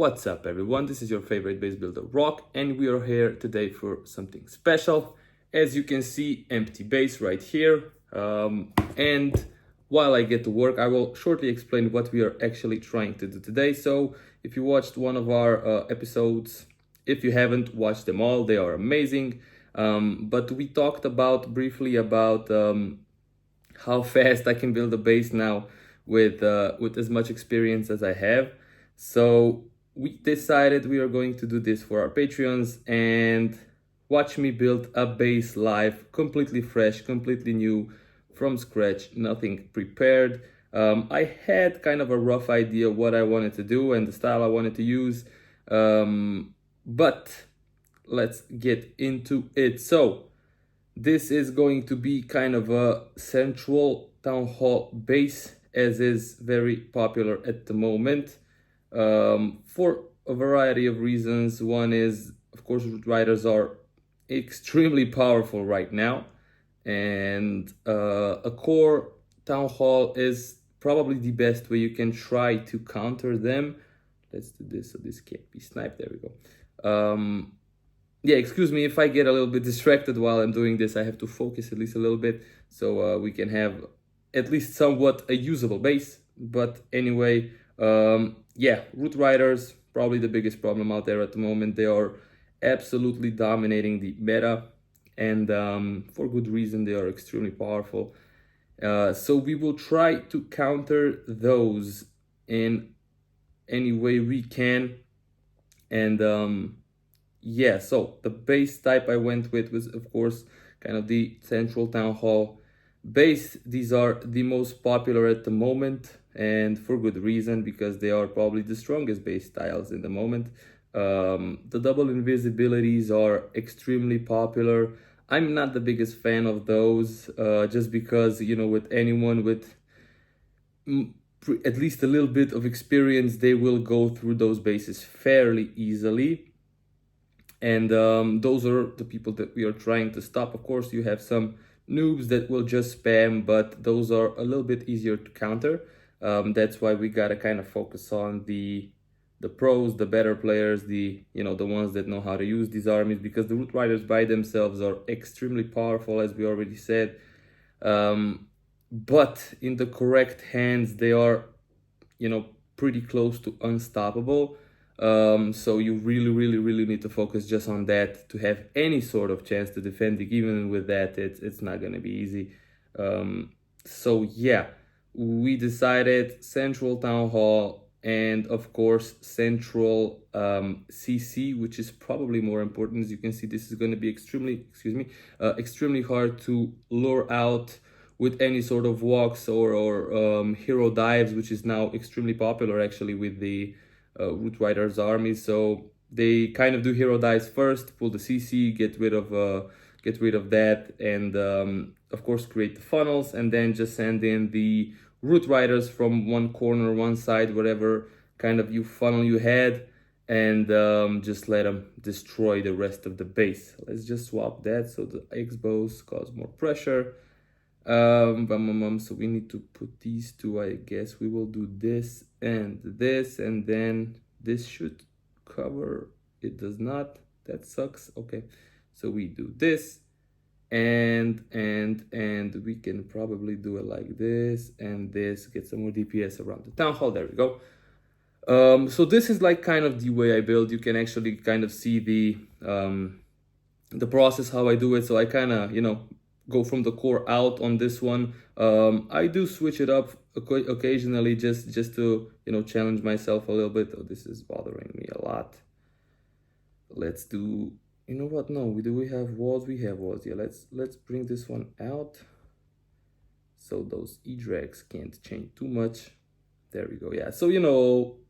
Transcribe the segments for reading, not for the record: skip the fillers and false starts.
What's up everyone, this is your favorite base builder Rock, and we are here today for something special. As you can see, empty base right here, and while I get to work I will shortly explain what we are actually trying to do today. So if you watched one of our episodes, if you haven't watched them all, they are amazing, but we talked briefly about how fast I can build a base now with as much experience as I have. So we decided we are going to do this for our Patreons and watch me build a base live, completely fresh, completely new, from scratch, nothing prepared. I had kind of a rough idea what I wanted to do and the style I wanted to use, but let's get into it. So this is going to be kind of a central town hall base, as is very popular at the moment, for a variety of reasons. One is, of course, root riders are extremely powerful right now, and a core town hall is probably the best way you can try to counter them. Let's do this so this can't be sniped. There we go. Yeah, excuse me if I get a little bit distracted while I'm doing this. I have to focus at least a little bit so we can have at least somewhat a usable base. But anyway, yeah, root riders, probably the biggest problem out there at the moment. They are absolutely dominating the meta, and for good reason. They are extremely powerful. So we will try to counter those in any way we can. And yeah, so the base type I went with was, of course, kind of the central town hall base. These are the most popular at the moment, and for good reason, because they are probably the strongest base styles in the moment. The double invisibilities are extremely popular. I'm not the biggest fan of those, just because, you know, with anyone with at least a little bit of experience, they will go through those bases fairly easily. And those are the people that we are trying to stop. Of course, you have some noobs that will just spam, but those are a little bit easier to counter. That's why we gotta kind of focus on the pros, the better players, the ones that know how to use these armies, because the root riders by themselves are extremely powerful, as we already said. But in the correct hands, they are, pretty close to unstoppable. So you really need to focus just on that to have any sort of chance to defend it. Even with that, it's not gonna be easy. So yeah, we decided central town hall, and of course central CC, which is probably more important. As you can see, this is going to be extremely hard to lure out with any sort of walks or hero dives, which is now extremely popular actually with the root riders army. So they kind of do hero dives first, pull the CC, get rid of that, and of course create the funnels, and then just send in the root riders from one corner, one side, whatever kind of funnel you had, and just let them destroy the rest of the base. Let's just swap that so the X-bows cause more pressure. So we need to put these two. I guess we will do this, and then this should cover. It does not. That sucks. Okay, so we do this, and we can probably do it like this and this, get some more DPS around the town hall. There we go. So this is like kind of the way I build. You can actually kind of see the process, how I do it. So I kind of, go from the core out on this one. I do switch it up occasionally just to, challenge myself a little bit. Oh, this is bothering me a lot. Let's do, you know what? No, do we have walls? We have walls. Yeah, let's bring this one out so those E-drags can't change too much. There we go. Yeah, so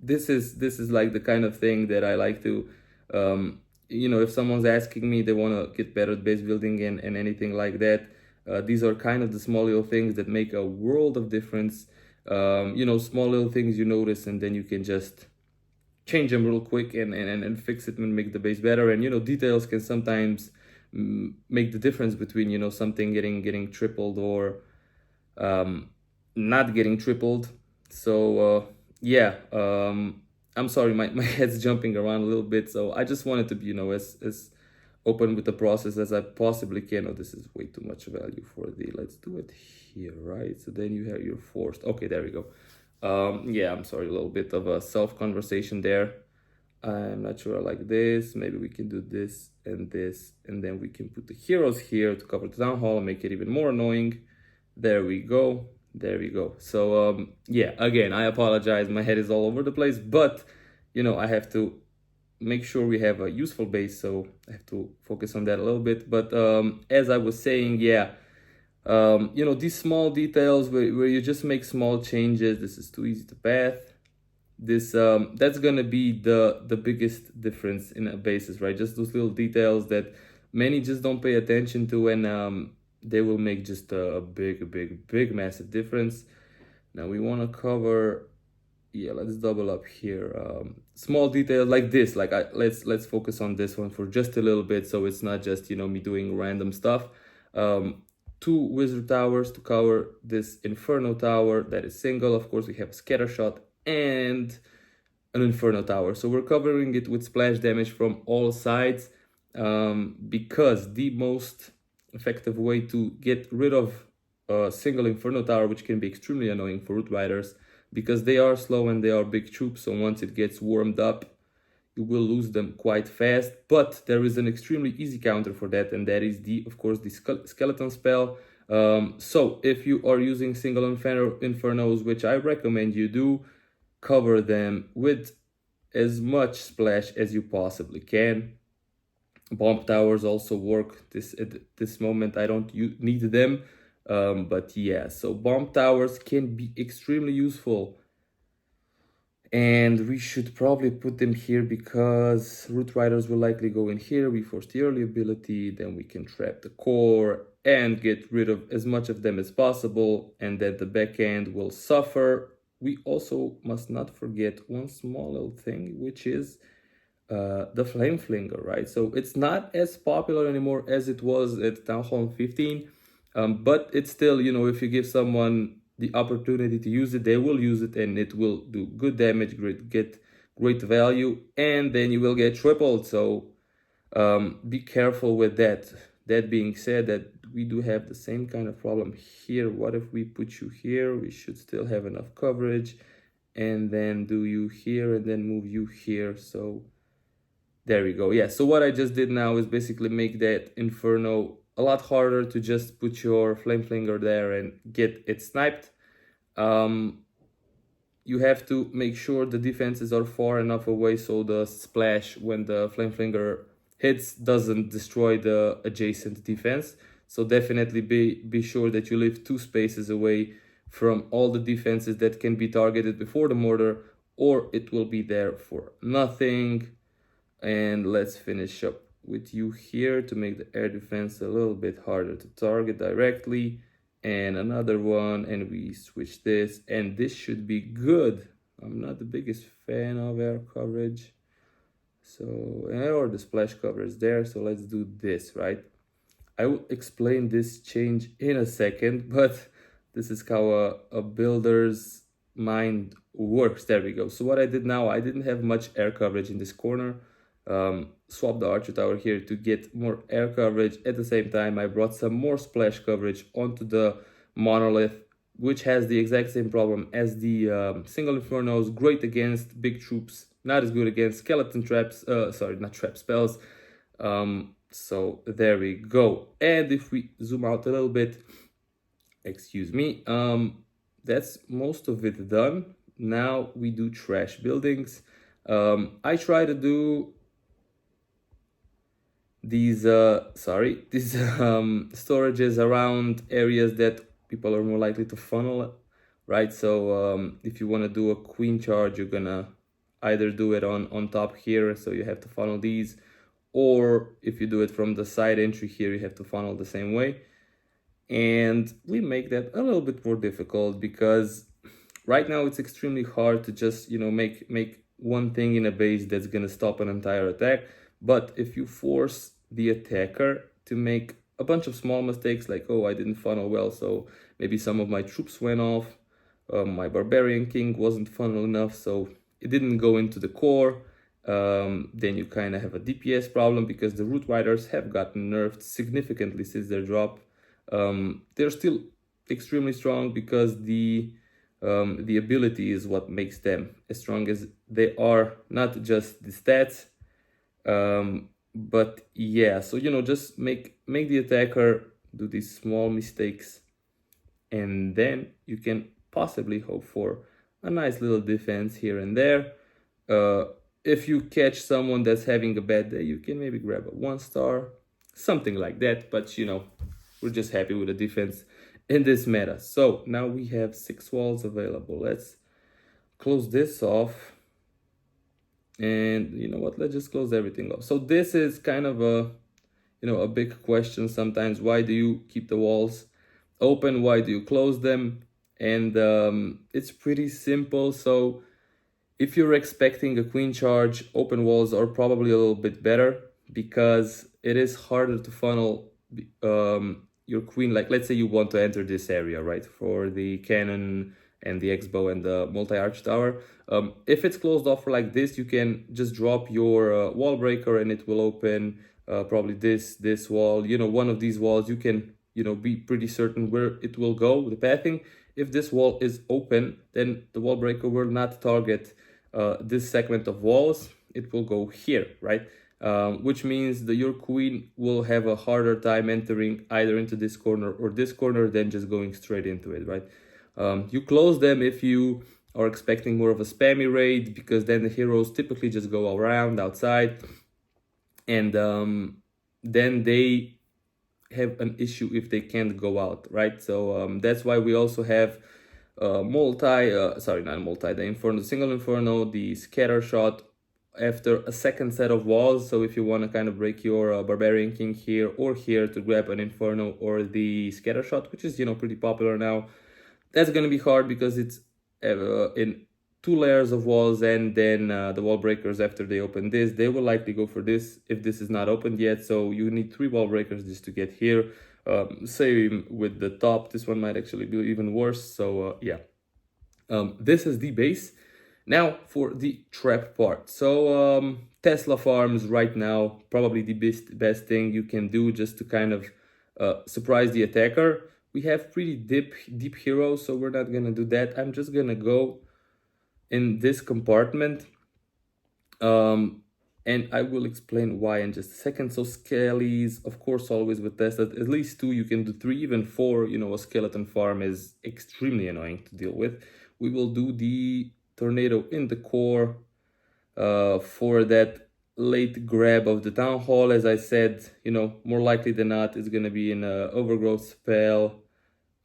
this is like the kind of thing that I like to if someone's asking me, they want to get better at base building and anything like that, these are kind of the small little things that make a world of difference. Small little things you notice, and then you can just change them real quick and fix it and make the base better. And details can sometimes make the difference between something getting tripled or not getting tripled. So yeah, I'm sorry, my head's jumping around a little bit, so I just wanted to be, as open with the process as I possibly can. Oh, this is way too much value for the, let's do it here, right? So then you have your forced, okay, there we go. Yeah, I'm sorry, a little bit of a self-conversation there. I'm not sure I like this. Maybe we can do this, and then we can put the heroes here to cover the town hall and make it even more annoying. There we go. There we go. So yeah, again, I apologize. My head is all over the place, but I have to make sure we have a useful base, so I have to focus on that a little bit. But as I was saying, yeah, these small details where you just make small changes. This is too easy to path. This that's gonna be the biggest difference in a basis, right? Just those little details that many just don't pay attention to, and they will make just a big massive difference. Now we want to cover, yeah, let's double up here. Small details like this, like let's focus on this one for just a little bit, so it's not just me doing random stuff. 2 wizard towers to cover this inferno tower that is single. Of course, we have a scatter shot and an inferno tower, so we're covering it with splash damage from all sides, because the most effective way to get rid of a single inferno tower, which can be extremely annoying for root riders because they are slow and they are big troops, so once it gets warmed up you will lose them quite fast. But there is an extremely easy counter for that, and that is of course the skeleton spell. So if you are using single infernos, which I recommend you do, cover them with as much splash as you possibly can. Bomb towers also work. At this moment I don't need them, but yeah, so bomb towers can be extremely useful, and we should probably put them here because root riders will likely go in here. We force the early ability, then we can trap the core and get rid of as much of them as possible, and then the back end will suffer. We also must not forget one small little thing, which is the flame flinger, right? So it's not as popular anymore as it was at Town Hall 15, but it's still, if you give someone the opportunity to use it, they will use it, and it will do good damage, get great value, and then you will get tripled. So be careful with that. That being said, that we do have the same kind of problem here. What if we put you here? We should still have enough coverage, and then do you here and then move you here. So there we go. Yeah, so what I just did now is basically make that inferno a lot harder to just put your flame flinger there and get it sniped. You have to make sure the defenses are far enough away so the splash when the flame flinger hits doesn't destroy the adjacent defense. So definitely be sure that you leave 2 spaces away from all the defenses that can be targeted before the mortar, or it will be there for nothing. And let's finish up with you here to make the air defense a little bit harder to target directly, and another one, and we switch this, and this should be good. I'm not the biggest fan of air coverage, so or the splash cover is there, so let's do this, right? I will explain this change in a second, but this is how a builder's mind works. There we go. So what I did now, I didn't have much air coverage in this corner. Swap the archer tower here to get more air coverage. At the same time, I brought some more splash coverage onto the monolith, which has the exact same problem as the single infernos. Great against big troops, not as good against skeleton traps, sorry, not trap spells. So there we go. And if we zoom out a little bit, excuse me, that's most of it done. Now we do trash buildings. I try to do these storages around areas that people are more likely to funnel, right? So if you want to do a queen charge, you're gonna either do it on top here, so you have to funnel these, or if you do it from the side entry here, you have to funnel the same way. And we make that a little bit more difficult because right now it's extremely hard to just make one thing in a base that's gonna stop an entire attack. But if you force the attacker to make a bunch of small mistakes, like, oh, I didn't funnel well, so maybe some of my troops went off, my barbarian king wasn't funnel enough, so it didn't go into the core, then you kind of have a DPS problem because the Root Riders have gotten nerfed significantly since their drop. They're still extremely strong because the ability is what makes them as strong as they are, not just the stats. But yeah, so just make the attacker do these small mistakes, and then you can possibly hope for a nice little defense here and there. If you catch someone that's having a bad day, you can maybe grab a 1-star, something like that. But we're just happy with the defense in this meta. So now we have 6 walls available. Let's close this off. And you know what, let's just close everything off. So this is kind of a big question sometimes. Why do you keep the walls open? Why do you close them? And it's pretty simple. So if you're expecting a queen charge, open walls are probably a little bit better because it is harder to funnel your queen. Like, let's say you want to enter this area, right, for the cannon and the X-bow and the multi-arch tower. If it's closed off like this, you can just drop your wall breaker and it will open probably this wall. One of these walls, you can be pretty certain where it will go, the pathing. If this wall is open, then the wall breaker will not target this segment of walls. It will go here, right? Which means that your queen will have a harder time entering either into this corner or this corner than just going straight into it, right? You close them if you are expecting more of a spammy raid, because then the heroes typically just go around outside, and then they have an issue if they can't go out, right? So that's why we also have the single inferno, the scatter shot after a second set of walls. So if you want to kind of break your barbarian king here or here to grab an inferno or the scatter shot, which is pretty popular now, that's going to be hard because it's in 2 layers of walls, and then the wall breakers, after they open this, they will likely go for this if this is not opened yet. So you need 3 wall breakers just to get here. Same with the top. This one might actually be even worse. So yeah, this is the base. Now for the trap part. So Tesla farms right now, probably the best thing you can do just to kind of surprise the attacker. We have pretty deep heroes, so we're not gonna do that. I'm just gonna go in this compartment, and I will explain why in just a second. So skellies, of course, always with Tesla, at least 2, you can do 3, even 4. A skeleton farm is extremely annoying to deal with. We will do the tornado in the core for that late grab of the town hall. As I said, more likely than not, it's gonna be an overgrowth spell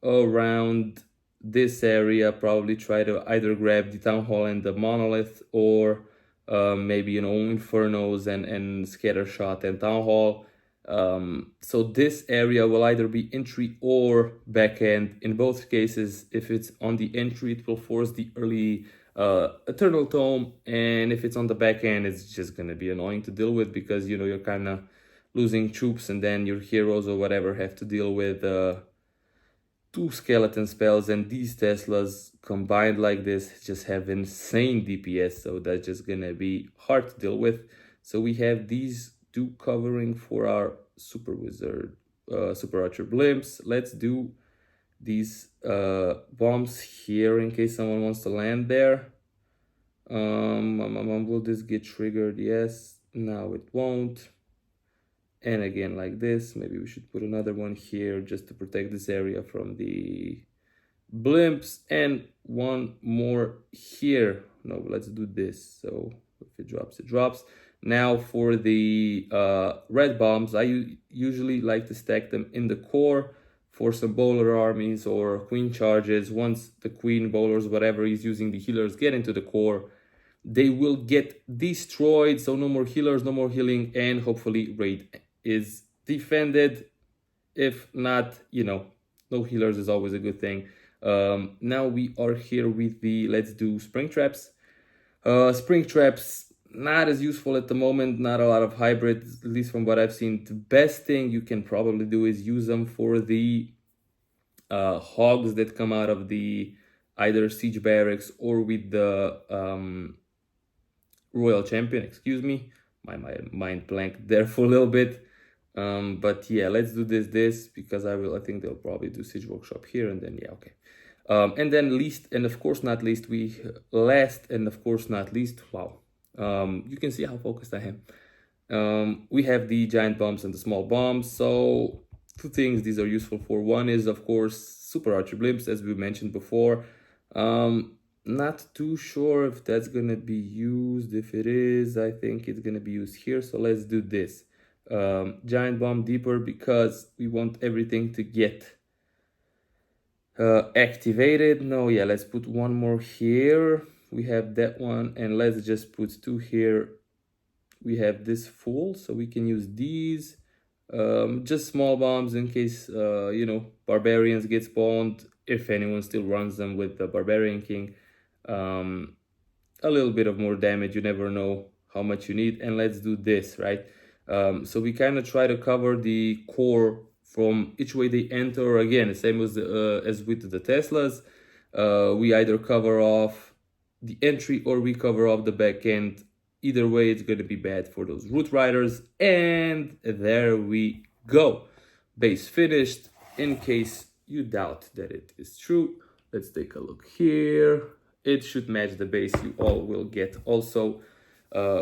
around this area. Probably try to either grab the town hall and the monolith, or maybe infernos and scatter shot and town hall. So this area will either be entry or back end. In both cases, if it's on the entry, it will force the early Eternal Tome, and if it's on the back end, it's just gonna be annoying to deal with because you're kind of losing troops, and then your heroes or whatever have to deal with 2 skeleton spells, and these Teslas combined like this just have insane DPS, so that's just gonna be hard to deal with. So we have these 2 covering for our super wizard, super archer blimps. Let's do these bombs here in case someone wants to land there. Will this get triggered? Yes. No, it won't. And again, like this. Maybe we should put another one here just to protect this area from the blimps, and one more here. No, let's do this. So if it drops, it drops. Now for the red bombs, I usually like to stack them in the core for some bowler armies or queen charges. Once the queen, bowlers, whatever he's using, the healers get into the core, they will get destroyed. So no more healers, no more healing, and hopefully raid is defended. If not, no healers is always a good thing. Now we are here with the, let's do spring traps. Spring traps, not as useful at the moment, not a lot of hybrids, at least from what I've seen. The best thing you can probably do is use them for the hogs that come out of the either siege barracks or with the Royal Champion, excuse me. My mind blanked there for a little bit. But yeah, let's do this because I think they'll probably do Siege Workshop here, and then yeah, okay. And then last and of course not least, wow. You can see how focused I am. We have the giant bombs and the small bombs. So two things these are useful for. One is of course super archer blimps, as we mentioned before. Not too sure if that's gonna be used. If it is, I think it's gonna be used here. So let's do this. Giant bomb deeper because we want everything to get activated. No, yeah, let's put one more here. We have that one, and let's just put two here. We have this full, so we can use these. Just small bombs in case barbarians get spawned, if anyone still runs them with the barbarian king. A little bit of more damage, you never know how much you need. And let's do this, right? So we kind of try to cover the core from each way they enter. Again, the same as with the Teslas. We either cover off the entry or we cover off the back end. Either way, it's going to be bad for those root riders. And there we go. Base finished. In case you doubt that it is true, let's take a look here. It should match the base you all will get also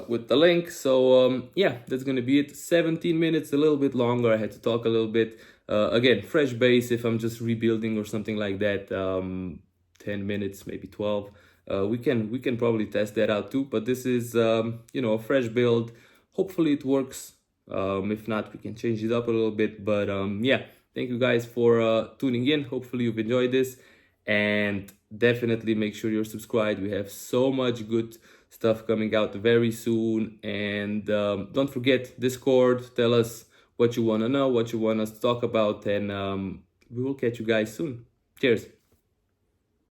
with the link. So yeah, that's going to be it. 17 minutes, a little bit longer. I had to talk a little bit. Again, fresh base if I'm just rebuilding or something like that. 10 minutes, maybe 12. We can probably test that out too, but this is a fresh build. Hopefully it works. If not, we can change it up a little bit. But yeah, thank you guys for tuning in. Hopefully you've enjoyed this, and definitely make sure you're subscribed. We have so much good stuff coming out very soon. And don't forget Discord. Tell us what you want to know, what you want us to talk about, and we will catch you guys soon. Cheers.